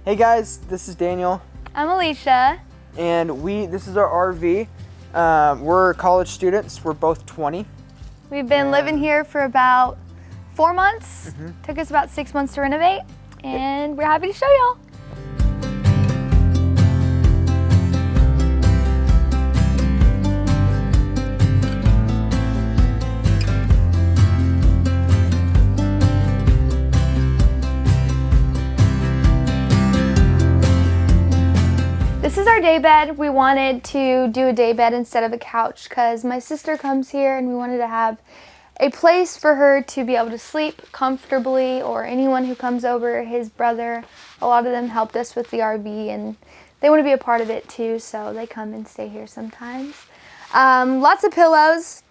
Hey guys, this is Daniel. I'm Alicia. And this is our RV. We're college students. We're both 20. We've been living here for about 4 months. Took us about 6 months to renovate, and we're happy to show y'all. This is our day bed. We wanted to do a day bed instead of a couch because my sister comes here and we wanted to have a place for her to be able to sleep comfortably, or anyone who comes over, his brother. A lot of them helped us with the RV and they want to be a part of it too, so they come and stay here sometimes. Lots of pillows.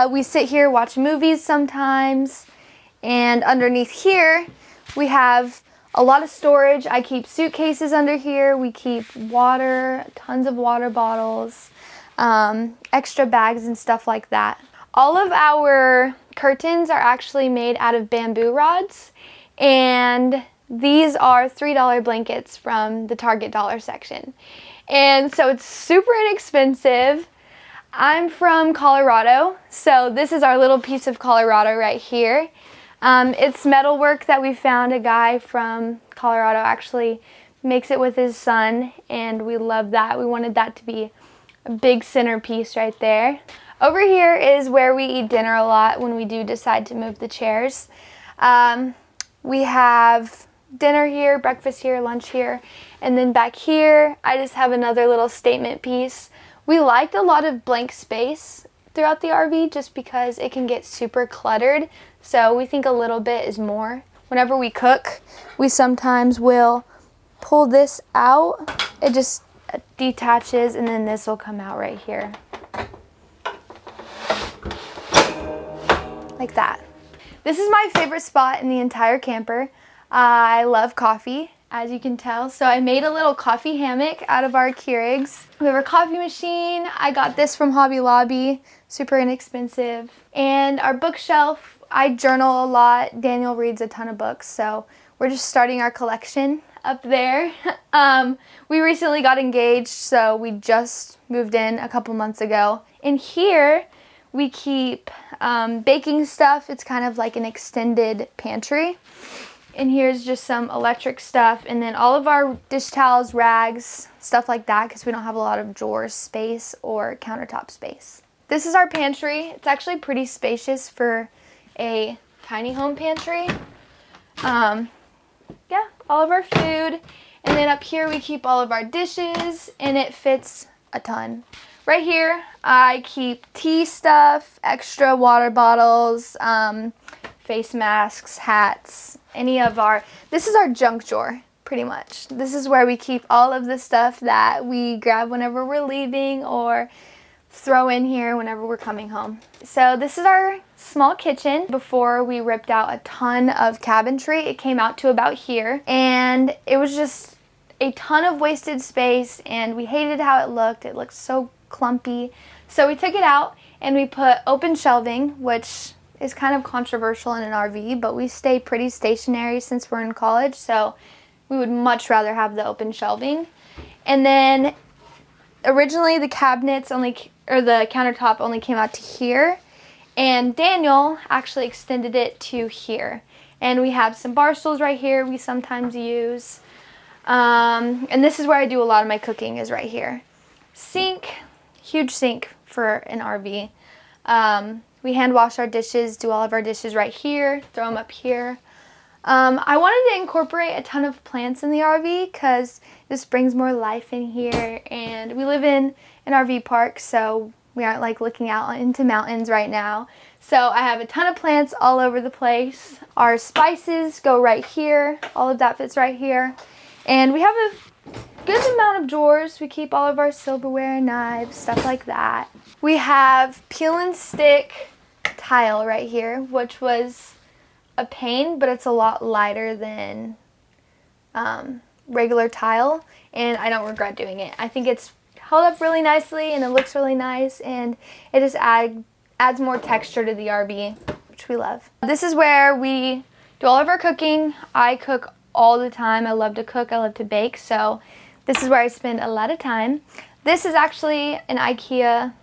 We sit here, watch movies sometimes, and underneath here we have a lot of storage. I keep suitcases under here. We keep water, tons of water bottles, extra bags and stuff like that. All of our curtains are actually made out of bamboo rods, and these are $3 blankets from the Target dollar section. And so it's super inexpensive. I'm from Colorado, so this is our little piece of Colorado right here. It's metalwork that we found. A guy from Colorado actually makes it with his son, and we love that. We wanted that to be a big centerpiece right there. Over here is where we eat dinner a lot when we do decide to move the chairs. We have dinner here, breakfast here, lunch here, and then back here I just have another little statement piece. We liked a lot of blank space throughout the RV just because it can get super cluttered, so we think a little bit is more. Whenever we cook, we sometimes will pull this out. It just detaches, and then this will come out right here. Like that. This is my favorite spot in the entire camper. I love coffee, as you can tell, so I made a little coffee hammock out of our Keurigs. We have our coffee machine. I got this from Hobby Lobby, super inexpensive. And our bookshelf, I journal a lot. Daniel reads a ton of books, so we're just starting our collection up there. We recently got engaged, so we just moved in a couple months ago. In here, we keep baking stuff. It's kind of like an extended pantry. And here's just some electric stuff, and then all of our dish towels, rags, stuff like that, because we don't have a lot of drawer space or countertop space. This is our pantry. It's actually pretty spacious for a tiny home pantry. Yeah, all of our food. And then up here we keep all of our dishes, and it fits a ton. Right here I keep tea stuff, extra water bottles, face masks, hats, this is our junk drawer, pretty much. This is where we keep all of the stuff that we grab whenever we're leaving or throw in here whenever we're coming home. So this is our small kitchen. Before we ripped out a ton of cabinetry, it came out to about here, and it was just a ton of wasted space, and we hated how it looked. It looked so clumpy. So we took it out and we put open shelving, which is kind of controversial in an RV, but we stay pretty stationary since we're in college, so we would much rather have the open shelving. And then originally the cabinets the countertop only came out to here, and Daniel actually extended it to here. And we have some bar stools right here we sometimes use. And this is where I do a lot of my cooking, is right here. Sink, huge sink for an RV. We hand wash our dishes, do all of our dishes right here, throw them up here. I wanted to incorporate a ton of plants in the RV because this brings more life in here, and we live in an RV park, so we aren't like looking out into mountains right now. So I have a ton of plants all over the place. Our spices go right here. All of that fits right here. And we have a good amount of drawers. We keep all of our silverware, knives, stuff like that. We have peel and stick tile right here, which was a pain, but it's a lot lighter than regular tile, and I don't regret doing it. I think it's held up really nicely, and it looks really nice, and it just adds more texture to the RV, which we love. This is where we do all of our cooking. I cook all the time. I love to cook, I love to bake, so this is where I spend a lot of time. This is actually an IKEA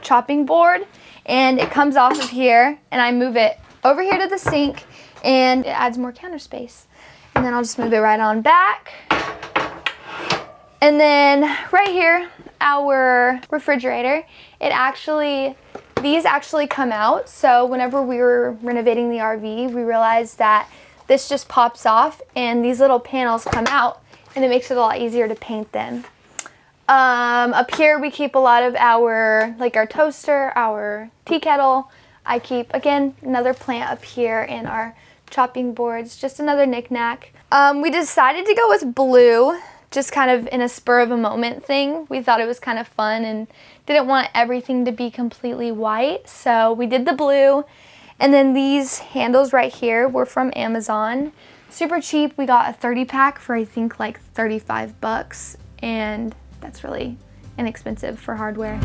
chopping board, and it comes off of here, and I move it over here to the sink, and it adds more counter space. And then I'll just move it right on back. And then right here, our refrigerator, these actually come out. So whenever we were renovating the RV, we realized that this just pops off and these little panels come out, and it makes it a lot easier to paint them. Up here we keep a lot of our toaster, our tea kettle. I keep, again, another plant up here in our chopping boards, just another knickknack. We decided to go with blue, just kind of in a spur of a moment thing. We thought it was kind of fun and didn't want everything to be completely white, so we did the blue. And then these handles right here were from Amazon. Super cheap. We got a 30 pack for I think like 35 bucks, and that's really inexpensive for hardware.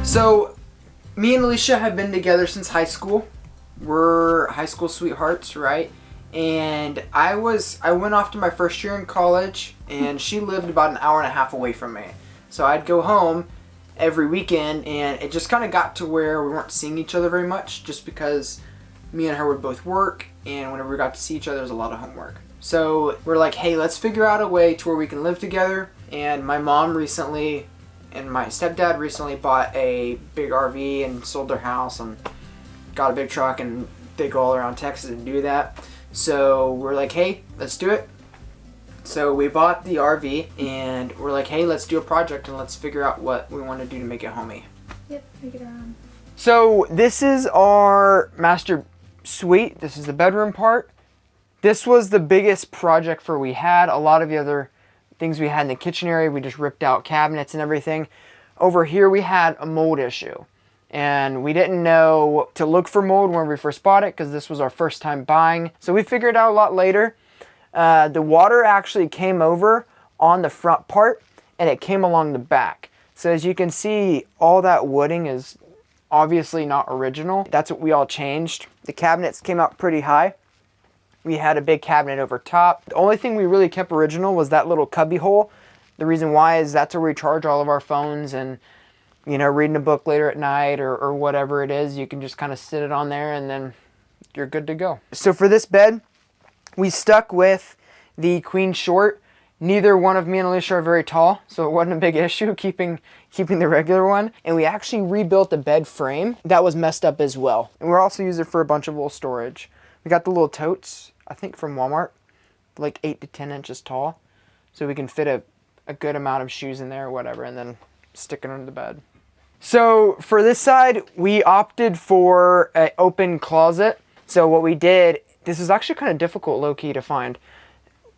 So, me and Alicia have been together since high school. We're high school sweethearts, right? And I went off to my first year in college, and she lived about an hour and a half away from me. So I'd go home every weekend, and it just kind of got to where we weren't seeing each other very much, just because me and her would both work, and whenever we got to see each other, there was a lot of homework. So we're like, hey, let's figure out a way to where we can live together. And my mom recently and my stepdad recently bought a big RV and sold their house and got a big truck, and they go all around Texas and do that. So we're like, hey, let's do it. So we bought the RV, and we're like, hey, let's do a project and let's figure out what we want to do to make it homey. Yep, make it around. So this is our master suite. This is the bedroom part. This was the biggest project we had. A lot of the other things we had in the kitchen area, we just ripped out cabinets and everything. Over here we had a mold issue, and we didn't know to look for mold when we first bought it because this was our first time buying. So we figured out a lot later. The water actually came over on the front part, and it came along the back. So as you can see, all that wooding is obviously not original. That's what we all changed. The cabinets came out pretty high. We had a big cabinet over top. The only thing we really kept original was that little cubby hole. The reason why is that's where we charge all of our phones, and you know, reading a book later at night or whatever it is, you can just kind of sit it on there and then you're good to go. So for this bed, we stuck with the queen short. Neither one of me and Alicia are very tall, so it wasn't a big issue keeping the regular one. And we actually rebuilt the bed frame that was messed up as well. And we're also using it for a bunch of little storage. We got the little totes, I think from Walmart, like 8 to 10 inches tall. So we can fit a good amount of shoes in there or whatever, and then stick it under the bed. So for this side, we opted for an open closet. So what we did, this is actually kind of difficult low-key to find,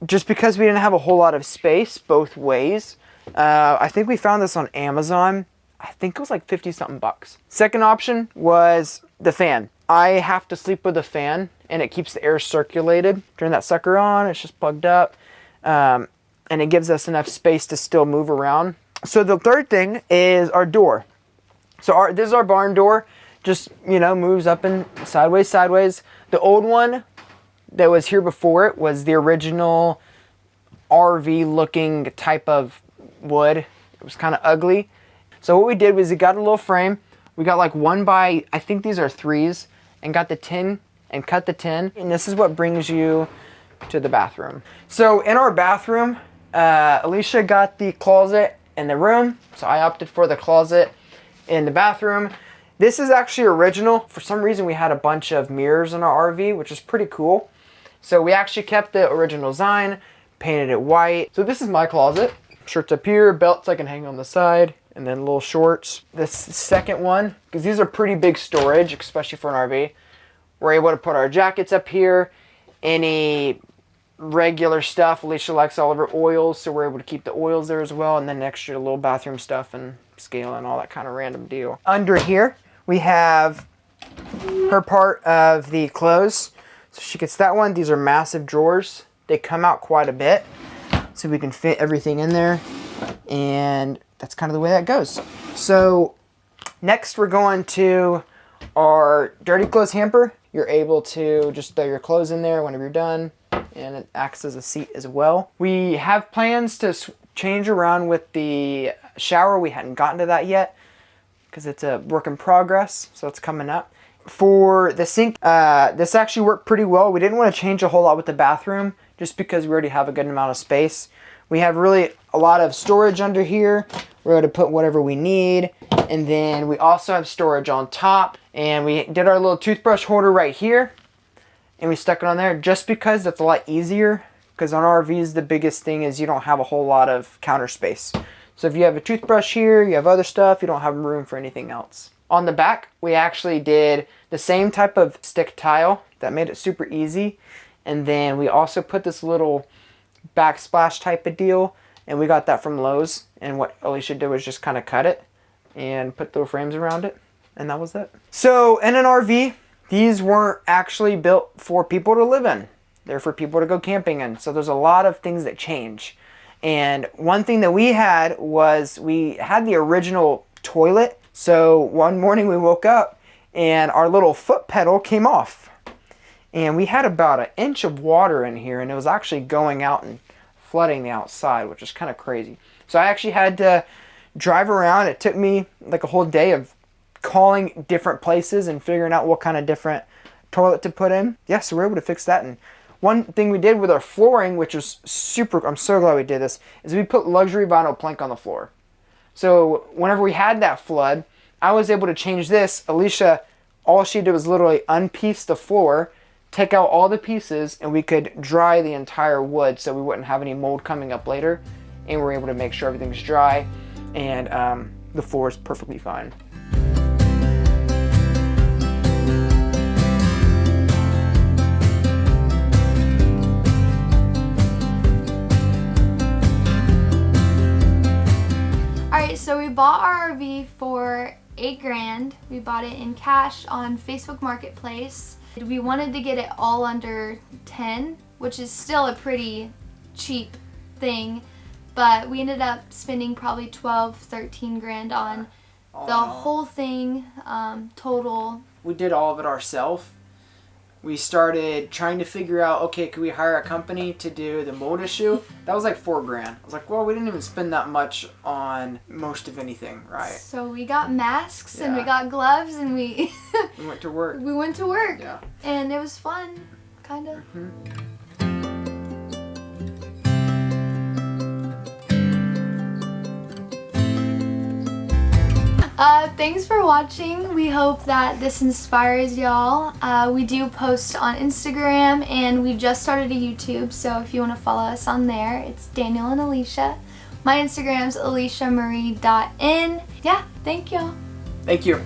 just because we didn't have a whole lot of space both ways. I think we found this on Amazon. I think it was like 50 something bucks. Second option was the fan. I have to sleep with a fan, and it keeps the air circulated. Turn that sucker on, it's just plugged up. And it gives us enough space to still move around. So the third thing is our door. So this is our barn door. Just, you know, moves up and sideways. The old one that was here before it was the original RV looking type of wood. It was kind of ugly. So what we did was we got a little frame. We got like 1 by, I think these are 3s, and got the tin and cut the tin. And this is what brings you to the bathroom. So in our bathroom, Alicia got the closet in the room. So I opted for the closet in the bathroom. This is actually original. For some reason we had a bunch of mirrors in our RV, which is pretty cool. So we actually kept the original design, painted it white. So this is my closet. Shirts up here, belts I can hang on the side, and then little shorts. This second one, because these are pretty big storage, especially for an RV. We're able to put our jackets up here, any regular stuff. Alicia likes all of her oils, so we're able to keep the oils there as well, and then extra little bathroom stuff and scale and all that kind of random deal. Under here, we have her part of the clothes. So she gets that one. These are massive drawers. They come out quite a bit, so we can fit everything in there. And that's kind of the way that goes. So next we're going to our dirty clothes hamper. You're able to just throw your clothes in there whenever you're done, and it acts as a seat as well. We have plans to change around with the shower. We hadn't gotten to that yet because it's a work in progress, so it's coming up. For the sink, this actually worked pretty well. We didn't want to change a whole lot with the bathroom just because we already have a good amount of space. We have really a lot of storage under here. We're able to put whatever we need. And then we also have storage on top. And we did our little toothbrush holder right here. And we stuck it on there just because that's a lot easier. Because on RVs, the biggest thing is you don't have a whole lot of counter space. So if you have a toothbrush here, you have other stuff, you don't have room for anything else. On the back, we actually did the same type of stick tile that made it super easy. And then we also put this little backsplash type of deal, and we got that from Lowe's. And what Alicia did was just kind of cut it and put little frames around it, and that was it. So in an RV, these weren't actually built for people to live in. They're for people to go camping in. So there's a lot of things that change. And one thing that we had was we had the original toilet. So one morning we woke up and our little foot pedal came off. And we had about an inch of water in here, and it was actually going out and flooding the outside, which is kind of crazy. So I actually had to drive around. It took me like a whole day of calling different places and figuring out what kind of different toilet to put in. Yeah, so we're able to fix that. And one thing we did with our flooring, which was super, I'm so glad we did this, is we put luxury vinyl plank on the floor. So whenever we had that flood, I was able to change this. Alicia, all she did was literally unpiece the floor, take out all the pieces, and we could dry the entire wood so we wouldn't have any mold coming up later. And we're able to make sure everything's dry, and the floor is perfectly fine. Alright, so we bought our RV for $8 grand. We bought it in cash on Facebook Marketplace. We wanted to get it all under 10, which is still a pretty cheap thing, but we ended up spending probably 12, 13 grand on the whole thing total. We did all of it ourselves. We started trying to figure out, okay, could we hire a company to do the mold issue? That was like $4 grand. I was like, well, we didn't even spend that much on most of anything, right? So we got masks and we got gloves and we we went to work. We went to work. Yeah. And it was fun, kind of. Mm-hmm. Thanks for watching. We hope that this inspires y'all. We do post on Instagram, and we just started a YouTube, so if you want to follow us on there, it's Daniel and Alicia. My Instagram's aliciamarie.n. Yeah, thank y'all. Thank you.